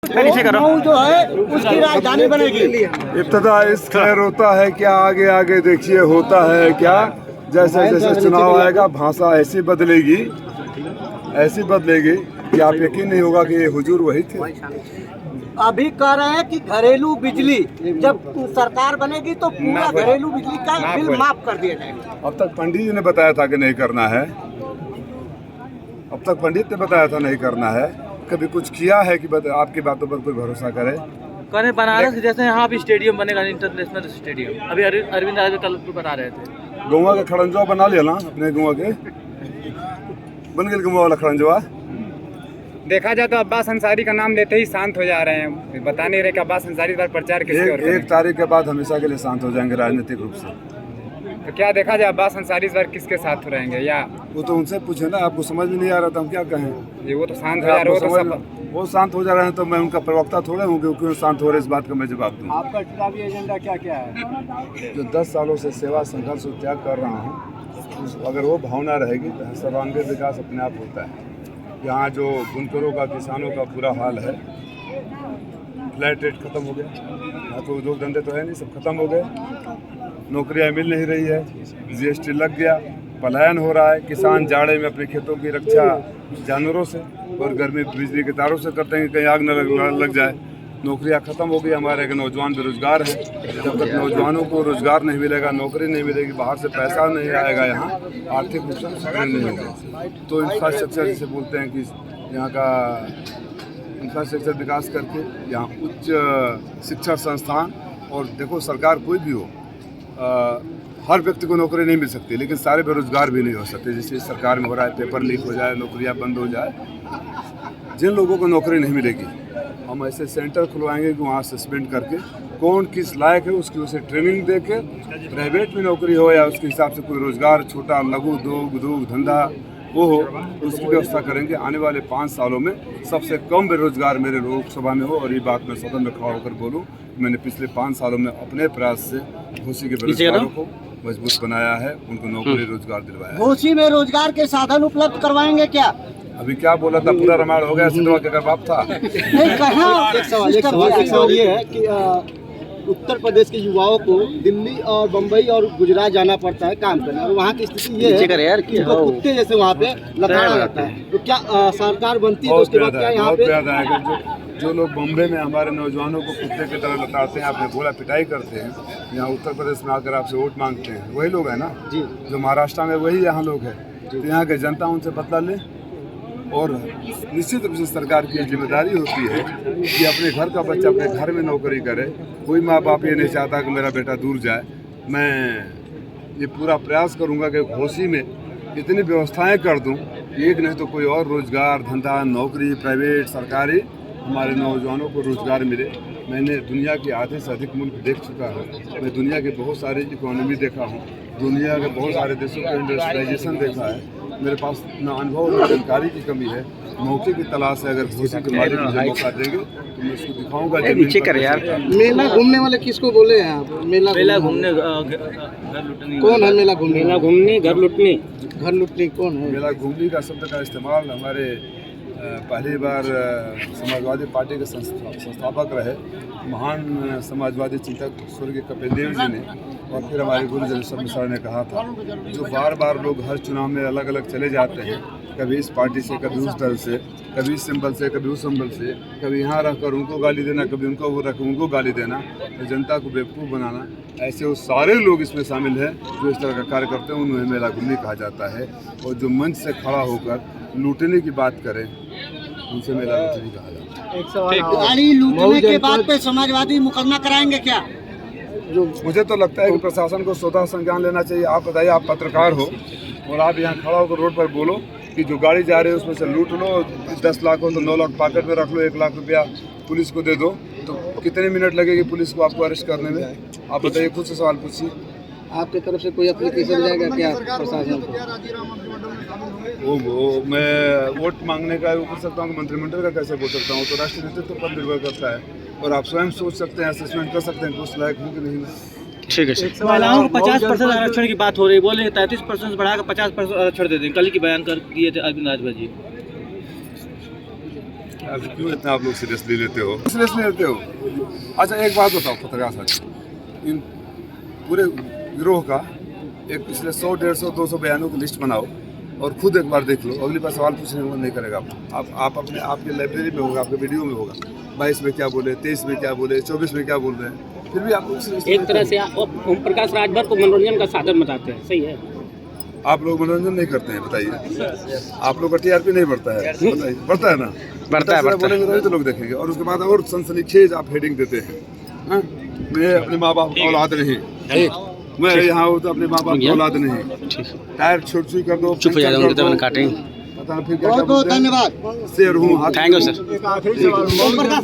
जो है उसकी राजधानी बनेगी। इब्तिदा इस खैर होता है क्या, आगे आगे देखिए होता है क्या। जैसे जैसे चुनाव आएगा भाषा ऐसी बदलेगी कि आप यकीन नहीं होगा कि ये हुजूर वही थे। अभी कह रहे हैं कि घरेलू बिजली जब सरकार बनेगी तो पूरा घरेलू बिजली का बिल माफ कर दिया जाएगा। अब तक पंडित जी ने बताया था कि नहीं करना है, अब तक पंडित ने बताया था नहीं करना है। कभी कुछ किया है कि आपकी बातों पर कोई भरोसा करे? करें बनारस जैसे यहाँ भी स्टेडियम बनेगा, इंटरनेशनल स्टेडियम। अभी अरविंद राज कल बता रहे थे। गौवा का खड़ंजवा बना लिया ना अपने गौवा के, बन गया गौवा वाला खड़ंजवा। देखा जाए तो अब्बास अंसारी का नाम लेते ही शांत हो जा रहे हैं, बता नहीं रहे कि अब्बास अंसारी पर प्रचार किसके ओर एक तारीख के बाद हमेशा के लिए शांत हो जाएंगे राजनीतिक रूप से। तो क्या देखा जाए अब्बास अंसारी इस बार किसके साथ रहेंगे? या वो तो उनसे पूछे ना, आपको समझ में नहीं आ रहा था हम क्या कहें। ये वो तो शांत हो जा रहे हैं, वो शांत हो जा रहे हैं तो मैं उनका प्रवक्ता थोड़े हूँ कि क्यों शांत हो रहे, इस बात का मैं जवाब दूँ। आपका चुनावी एजेंडा क्या क्या है? जो 10 सालों से सेवा संघर्ष और त्याग कर रहा हूँ, अगर वो भावना रहेगी तो सर्वांगीण विकास अपने आप होता है। यहाँ जो बुनकरों का, किसानों का बुरा हाल है, फ्लैट रेट खत्म हो गया, यहाँ तो उद्योग धंधे तो है नहीं, सब खत्म हो गए, नौकरियाँ मिल नहीं रही है, GST लग गया, पलायन हो रहा है। किसान जाड़े में अपने खेतों की रक्षा जानवरों से और गर्मी बिजली के तारों से करते हैं, कहीं आग न लग जाए। नौकरियां खत्म हो गई, हमारे नौजवान बेरोजगार हैं। जब तक नौजवानों को रोजगार नहीं मिलेगा, नौकरी नहीं मिलेगी, बाहर से पैसा नहीं आएगा, यहाँ आर्थिक रूप से सुदृढ़ नहीं होगा। तो इंफ्रास्ट्रक्चर जिसे बोलते हैं कि यहाँ का इंफ्रास्ट्रक्चर विकास करके यहाँ उच्च शिक्षा संस्थान, और देखो सरकार कोई भी हो, हर व्यक्ति को नौकरी नहीं मिल सकती, लेकिन सारे बेरोजगार भी नहीं हो सकते। जैसे सरकार में हो रहा है, पेपर लीक हो जाए, नौकरियां बंद हो जाए, जिन लोगों को नौकरी नहीं मिलेगी हम ऐसे सेंटर खुलवाएंगे कि वहाँ सस्पेंड करके कौन किस लायक है उसकी उसे ट्रेनिंग दे के प्राइवेट में नौकरी हो या उसके हिसाब से कोई रोजगार छोटा लघु उद्योग धंधा वो हो, उसकी व्यवस्था करेंगे। आने वाले 5 सालों में सबसे कम बेरोजगार मेरे लोकसभा में हो, और ये बात मैं सदन में खड़ा होकर बोलूँ। मैंने पिछले 5 सालों में अपने प्रयास से घोसी के बेरोजगारों को मजबूत बनाया है, उनको नौकरी रोजगार दिलवाया है। घोसी में रोजगार के साधन उपलब्ध करवाएंगे क्या? अभी क्या बोला था, पूरा रामायण हो गया, सिद्धवा के बाप था। नहीं कहा। एक सवाल ये है कि उत्तर प्रदेश के युवाओं को दिल्ली और बम्बई और गुजरात जाना पड़ता है काम करने, और वहाँ की स्थिति ये है कि इनको कुत्ते जैसे वहाँ पे लताड़ा जाता है। तो क्या सरकार बनती है तो उसके बाद क्या यहाँ पे जो लोग बम्बई में हमारे नौजवानों को कुत्ते की तरह लताड़ते हैं, आपने बोला पिटाई करते हैं, यहाँ उत्तर प्रदेश में आकर आपसे वोट मांगते हैं, वही लोग हैं ना जी, जो महाराष्ट्र में वही यहाँ लोग हैं। तो यहाँ की जनता उनसे बदला ले, और निश्चित रूप से सरकार की जिम्मेदारी होती है कि अपने घर का बच्चा अपने घर में नौकरी करे। कोई माँ बाप ये नहीं चाहता कि मेरा बेटा दूर जाए। मैं ये पूरा प्रयास करूँगा कि घोसी में इतनी व्यवस्थाएं कर दूँ कि एक नहीं तो कोई और रोजगार, धंधा, नौकरी, प्राइवेट, सरकारी, हमारे नौजवानों को रोजगार मिले। मैंने दुनिया के आधे से अधिक मुल्क देख चुका हूँ, मैं दुनिया के बहुत सारे इकोनॉमी देखा हूँ, दुनिया के बहुत सारे देशों का इंडस्ट्रियलाइजेशन देखा है। मेरे पास न अनुभव न जानकारी की कमी है, मौके की तलाश है। अगर घोसी के मालिक मुझे मौका देंगे तो मैं उसको दिखाऊंगा। नीचे कर यार। मेला घूमने वाले किसको बोले हैं आप? मेला घूमने घर लुटने। कौन है मेला घूमने? मेला घूमने घर लुटने। घर लुटने कौन है? मेला घूमने का शब्द का इस्तेमाल हमारे पहली बार समाजवादी पार्टी के संस्थापक रहे महान समाजवादी चिंतक स्वर्गीय कपिल देव जी ने, और फिर हमारे गुरुजन सब सर ने कहा था, जो बार बार लोग हर चुनाव में अलग अलग चले जाते हैं, कभी इस पार्टी से, कभी उस दल से, कभी इस सिंबल से, कभी उस सिंबल से, कभी यहाँ रखकर उनको गाली देना, कभी उनको वो रख उनको गाली देना, तो जनता को बेवकूफ़ बनाना, ऐसे वो सारे लोग इसमें शामिल हैं जो इस तरह का कार्य करते हैं, उन्हें मेला घूमने कहा जाता है। और जो मंच से खड़ा होकर लूटने की बात करें, उनसे मेला लूटने कहा जाता है। एक सवाल, लूटने के बाद पे समाजवादी मुकदमा कराएंगे क्या? जो मुझे तो लगता है कि प्रशासन को स्वतः संज्ञान लेना चाहिए। आप बताइए, आप पत्रकार हो और आप यहाँ खड़ा होकर रोड पर बोलो कि जो गाड़ी जा रही है उसमें से लूट लो, 10 लाख हो तो 9 लाख पॉकेट में रख लो, 1 लाख रुपया पुलिस को दे दो, तो कितने मिनट लगेगी पुलिस को आपको अरेस्ट करने में? आप बताइए, खुद से सवाल पूछिए। आपकी तरफ से कोई एप्लीकेशन जाएगा क्या प्रशासन को? वो मैं वोट मांगने का वो कर सकता हूँ, मंत्रिमंडल का कैसे बोल सकता हूँ? तो राष्ट्रीय नेतृत्व पर निर्भर करता है, और आप स्वयं सोच सकते हैं, असेसमेंट कर सकते हैं कि उस लायक हूँ कि नहीं। ठीक है। महिलाओं को 50% आरक्षण की बात हो रही है, बोले 33% बढ़ाकर 50% आरक्षण दे दें, कल की बयान कर दिए थे अरविंद राजभर जी। अब क्यों इतना आप लोग सीरियसली लेते हो? सीरियसली लेते हो? अच्छा एक बात बताओ पत्रकार साहब, इन पूरे गिरोह का एक पिछले 100, 150, 200 बयानों की लिस्ट बनाओ और खुद एक बार देख लो, अगली बार सवाल पूछने का मन नहीं करेगा। आप अपने आपके लाइब्रेरी में होगा, आपके वीडियो में होगा, 22 में क्या बोले, 23 में क्या बोले, 24 में क्या बोल रहे हैं, फिर भी आप लोग एक तरह से ओम प्रकाश राजभर को मनोरंजन का साधन बताते हैं, सही है? आप लोग मनोरंजन नहीं करते हैं, बताइए। आप लोग का टीआरपी नहीं बढ़ता है, बताइए, बढ़ता है ना? बढ़ता है, बोलेंगे तभी तो लोग देखेंगे। और उसके बाद और सनसनीखेज आप हेडिंग देते हैं। हाँ? मैं अपने माँ बाप की औलाद नहीं, मैं यहाँ हूँ तो अपने माँ बाप की औलाद नहीं, टायर छुट कर दो, चुप हो जाएगा, काटेंगे। पता नहीं फिर क्या बहुत बहुत बोलते हैं? धन्यवाद। शेर हूँ, thank you sir. Om Prakash